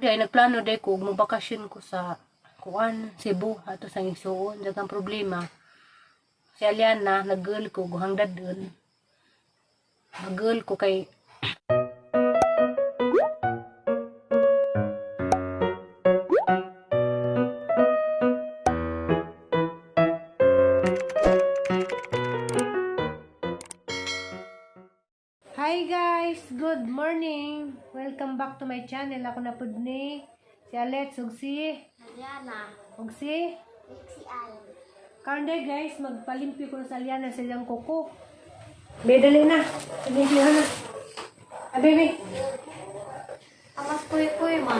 Kaya nagplano day ko magbakasyon ko sa kuan Cebu ato sa igsuon dagang problema. Si Aliana nag-girl ko guhangdad dun. Nag-girl ko kay Hi guys! Good morning! Welcome back to my channel. Ako na pud ni si Alex ug si Aliana. ug si Al. Karon day guys, magpalimpyo ko sa Aliana sa iyang kuko. Be, dali na. Limpyo na. Ah, baby. Amas kuy-kuy ma.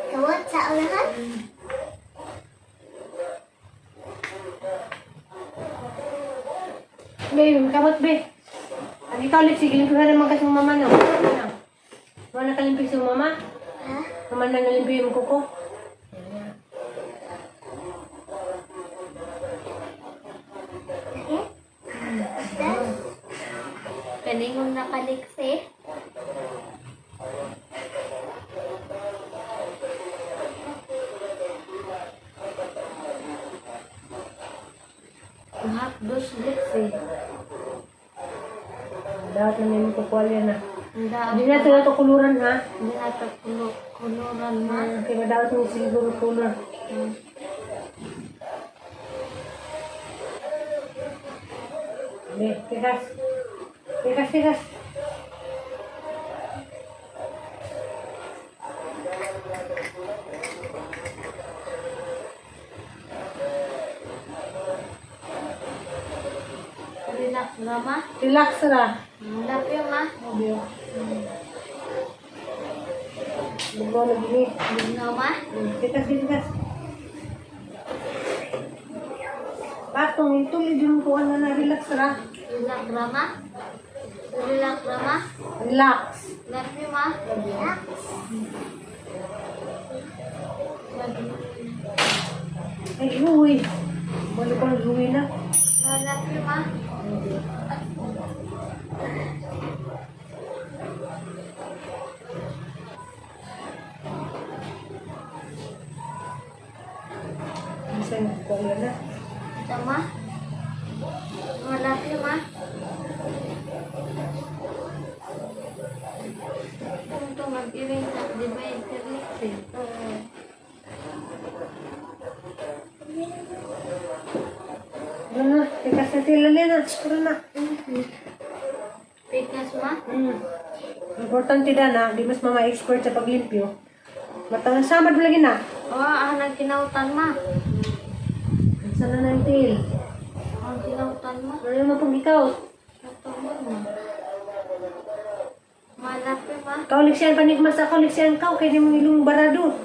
Kawat sa ulahan? Be, kamot be. Ang ikaw ulit, sige, limpyo na naman kasi mama no. Wala na kalimpyo si mama? Ha? Mama na nalimpyo yung kuko. Kaningong nakaliksi. Mahap dos liksi. Dapat na yung kuko Aliana. Hindi Hindi na ito na kuluran ha. na ito kuluran ma. Kaya madawat mo siguro kulur. Be, tigas. Tigas, tigas. Relax na ma. Relax na. Love you ma. Obyo. Lugo na gini. No ma. Tigas, tigas. Patong ito, yung kuha na relax na. Relax na ma. Relax na ma. Relax. Love you ma. Relax. Ay, huwi. Balo ko nag-huwi na. Love you ma. Minsan, kuha na. Sama. Love you ma. Ito mag-iring sa di ba internet eh. Ano na, tigas na tilali na. Puro na. Pikas ma. Importante na na, di mas mga expert sa paglimpyo. Matang samad mo lagi na. Nang kinautan ma. Sana na yung til. Ang kinautan ma. Ano naman pag ikaw? Ito mo ma. Love you ma. Kauliksyan, panigmas sa kauliksyan kau, kaya di mong ilong barado.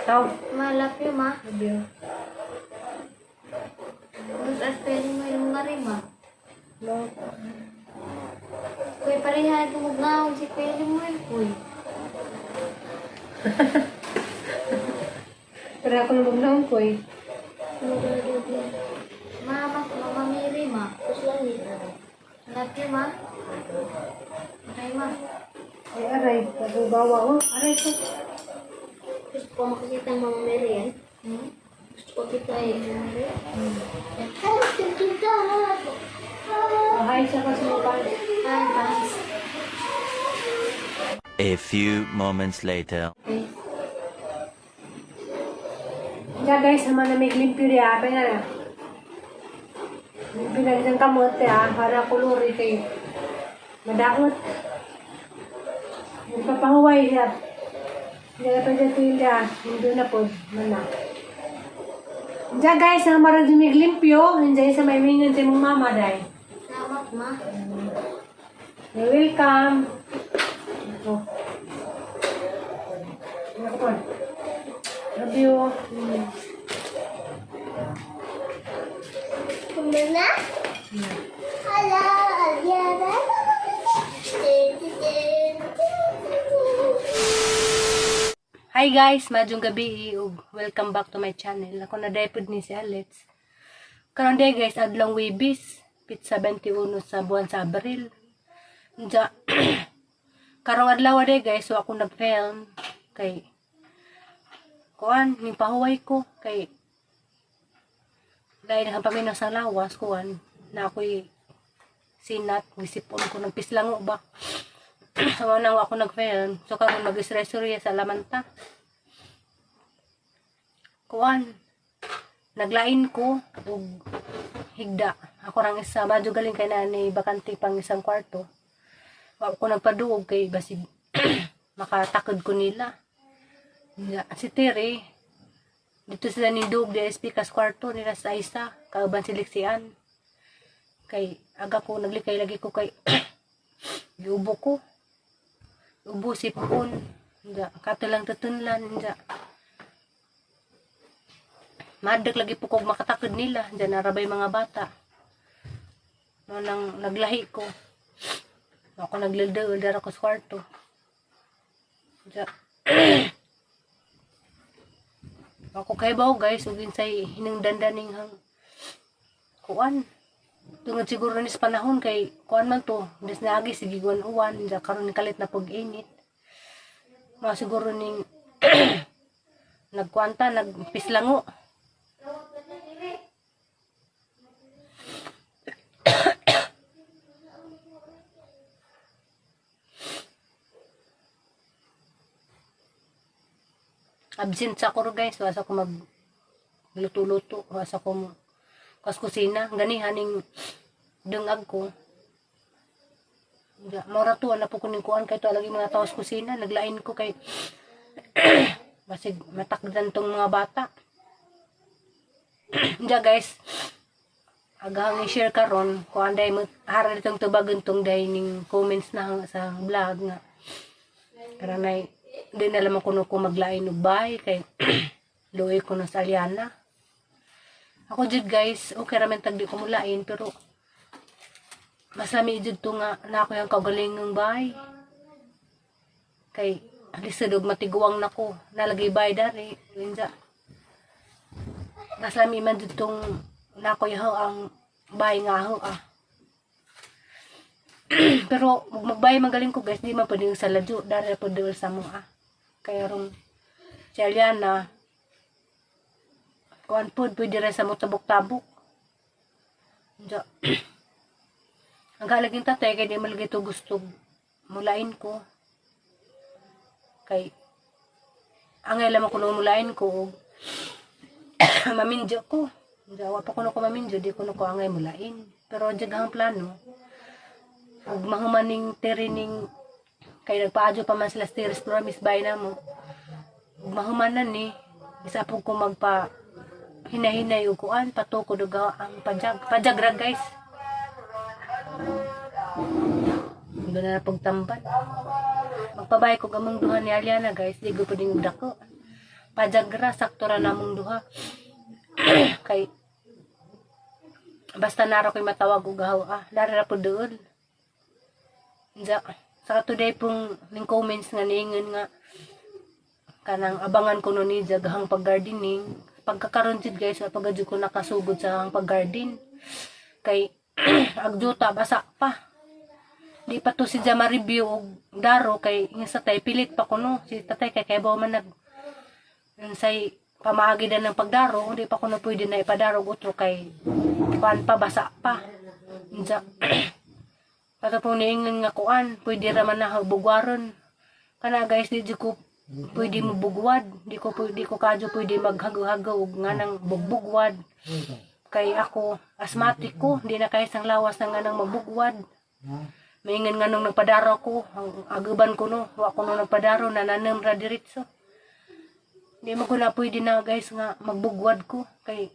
Kau. Love you ma. Sabi yun. Terus aspirin mo yung nga rin ma. No. Kuy pareha tumugnaw si pwede mo yun kuy. Pero ako nabog na ko eh. Mama Miri ma. Terus lagi. Love you ma. Okay ma. Ay, aray. Nagubawa ko. Aray ko. Gusto ko makikita ang Mama Mary yan. Gusto ko kita ay Mama Mary. Hi sa kasunukan. Hi guys. A few moments later. Okay. Kaya guys, sama na may limpyo rin apay na. Limpyo na isang kamot para kuluri kayo. Madaot. Nagpapahuway siya. Hindi na pa dyan tuwila. Hindi na po. Mana. Diyan guys, ang marang dumig limpyo. Nandiyan sa may mingan sa mong mama dahil. Salamat ma. You're welcome. Ito. Napon. Love you. Kumana? Hello, Aliana. Hi guys, madjong gabi ug welcome back to my channel. Ako na daypod ni si Alex. Karon day guys, adlong Webis, pit 71 sa buwan sa Abril. Ja, karong adlaw day guys, so ako nag-film kay kuan ning pahuway ko kay dahil nga paminaw sa lawas kuan na ako'y sinat, gisipon ko ng pislango ba. So nang ako nag-film, so karon mag-isresurya sa lamanta. Kuan naglain ko og higda. Ako rang isa, medyo galing kay nanay bakante pang isang kwarto. Ako nagpaduog kay basig makatakod ko nila. Si Terry, dito sila ni Dog, DSP kas kwarto nila sa isa, kauban si Lixian. Kay aga ko naglikay lagi ko kay giubo ko. Ubo sipon. Kato lang tutunlan. Madag lagi po kog makatakod nila. Diyan narabay mga bata. Nang naglahi ko. Ako naglaldaol dara ko sa kwarto. Ako kay baw guys. Ugin say hinungdandaning hang kuan. Tungod siguro nis panahon kay kuan man to. Des naagi sige uwan. Karon ni kalit na pag-init. Mga siguro ning nagkuanta, nagpislango. Absent sa ako guys, wasa ko mag luto-luto, wasa ko kas kusina, ganihan ning dungag ko. Mora to na po kuning kuan kay to lagi mga taos kusina, naglain ko kay basig matakdan tong mga bata. Guys, agahang i-share karon ko anday mo hara ditong tubagon tong dining comments na sa vlog nga. Karanay di na lamang kuno ko maglain og bahay kay luoy ko na sa Aliana. Ako jud guys, okay ra man tag di ko mulain pero mas lami jud to nga na ako yung kaugalingong bahay. Kay alisod og matiguang nako, nalagay bahay dari. Inja. Mas lami man jud tong nako yaw ang bahay nga ho ah. Pero magbay magaling ko guys, di man pwedeng sa ladyo dari po dul sa mo ah. Kaya ron si Aliana kuan pod pwede rin sa mo tabok-tabok. Ang kalaging tatay kay di malagay to gusto mulain ko. Kay angay lamang ko mulain ko maminjo ko. Wa pa kuno ko maminjo, di kuno ko angay mulain. Pero jaghang plano ug mahumaning terining kay nagpaadyo pa man sila stairs promise bay na mo. Ug mahumanan ni isa po ko magpa hinahinay ug kuan patukod og ang pajag ra guys. Doon na pagtamban. Magpabay ko gamong duha ni Aliana guys, di ko pwedeng dako. Pajag ra sakto ra namong duha. Kay basta naro ko'y matawag og gahaw ah, dari ra po doon. Sa today pong ning comments nga niingon nga kanang abangan ko no ni jaghang pag-gardening. Pagkakaroon jud guys, paggadyo ko nakasugod sa hang pag-garden. Kay agjuta basa pa. Di pa to si Jama review og daro kay sa tay pilit pa kuno si tatay kay baw man say pamaagi dan ng pagdaro, di pa kuno pwede na ipadaro utro kay kuan pa basa pa. Kato po niingon nga kuan, pwede raman na bugwaron. Kana guys, di ko pwede mo bugwad. Di ko kadyo pwede maghagaw-hagaw nga nang bugbugwad. Kay ako, asthmatic ko, di na kaya sang lawas na nga nang magbugwad. Maingon nga nung nagpadaro ko, ang aguban ko no, wa ko nung nagpadaro, nananam ra diretso. Di mo ko na pwede na guys nga magbugwad ko. Kay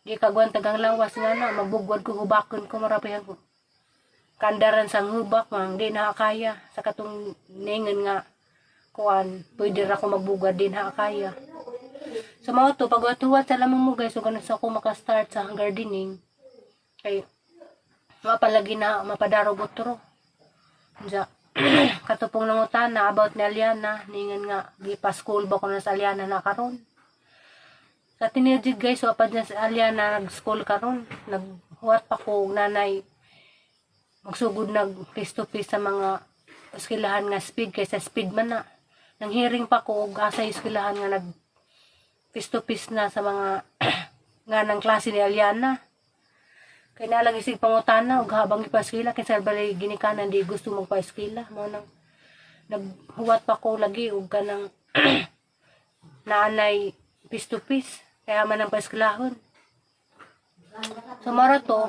di kagwan tagang lawas nga na, magbugwad ko, hubakon ko, marapayan ko. Kandaran sang hubak mang di nakakaya sa katong ningon nga kuan pwede ra ko magbugad din nakakaya. So mao to pagwatuwat sa lamang mo guys ug so, ako maka-start sa gardening kay mapalagi na mapadaro butro. Katupong nangutana about ni Aliana ningon nga gipa-school ba ko na sa Aliana na karon. Sa tinidjid guys so pa sa Aliana nag-school karon naghuwat pa ko nanay magsugod nag face to face sa mga eskwelahan nga speed kaysa speed man na. Nang hearing pa ko og asa eskwelahan nga nag face to face na sa mga nga ng klase ni Aliana. Kaya nalang isig pangutana og habang ipaeskwela kaysa balay ginikanan di gusto magpaeskwela mo nang naghuwat pa ko lagi og kanang naanay face to face kaya man ang paeskwelahon. So mara to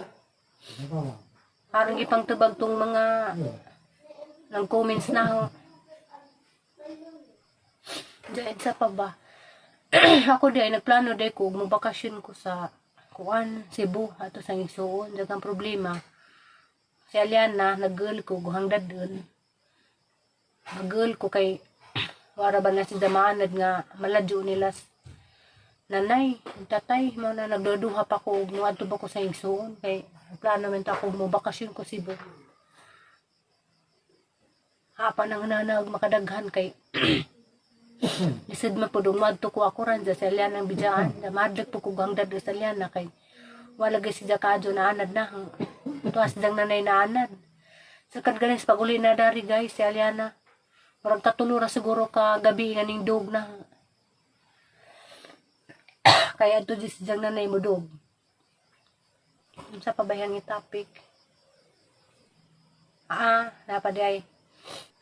parang ipang tubag tong mga ng comments na ho. Diyan sa pa ba? Ako di ay nagplano di ko magbakasyon ko sa kuan Cebu ato sa igsuon daghang problema. Si Aliana nag-girl ko guhangdad dun. Nag-girl ko kay wara ba na si damaanad nga maladyo nila nanay, tatay mo na nagduduha pa ko ug moadto ba ko sa igsuon kay plano man ta ko mo bakasyon ko Cebu. Hapa nang nanag makadaghan kay lisod man po dumadto ko ako ran sa Aliana ng Bijaan. Damadlag po ko gangdad sa Aliana kay wala gay si Jakadyo na anad na. Tuwas dang nanay na anad. Sa kadganis pag uli na dari guys si Aliana. Parang katulura siguro ka gabi nga ning dog na. Kaya ito si dang nanay mo dog. Sa pabayang topic.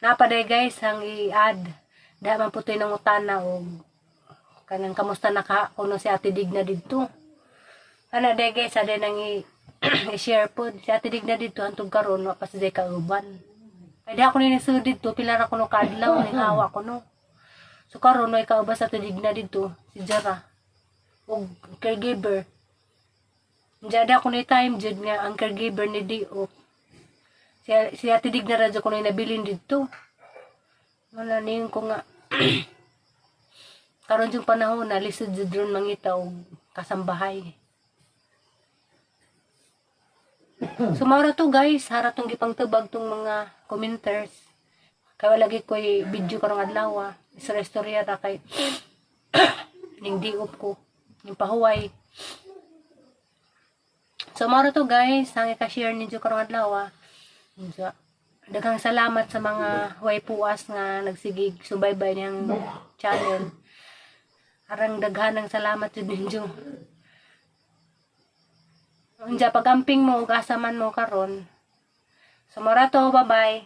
Napaday guys ang i-add. Dahil man po ito yung utana o kanang kamusta naka kuno si Ate Digna dito. Ano day guys, ada nang i-share po. Si Ate Digna dito, antong karon pa sa day kauban. Kaya di ako ninisud dito, pilar ako no kadlaw, ning hawa ko no. So karon no ikauban sa Ate Digna dito, si Jara. O caregiver. Diyan ako ni time jud nga ang caregiver ni Dio. Si Ate Digna radyo ko na nabilin dito. Wala niyon ko nga karon yung panahon na lisod jud ron mangita og kasambahay. So mara to guys, hara tong gipangtubag tong mga commenters. Kaya lagi ko video karong adlaw, istorya ra kay ning diop ko, yung pahuway. So mara to guys, ang i-share ninyo karong adlaw. So, daghang salamat sa mga huway puas nga nagsigig subaybay niyang channel. Arang daghanang salamat jud ninyo. Unja pagamping mo ug asa man mo karon. So mara to, bye-bye.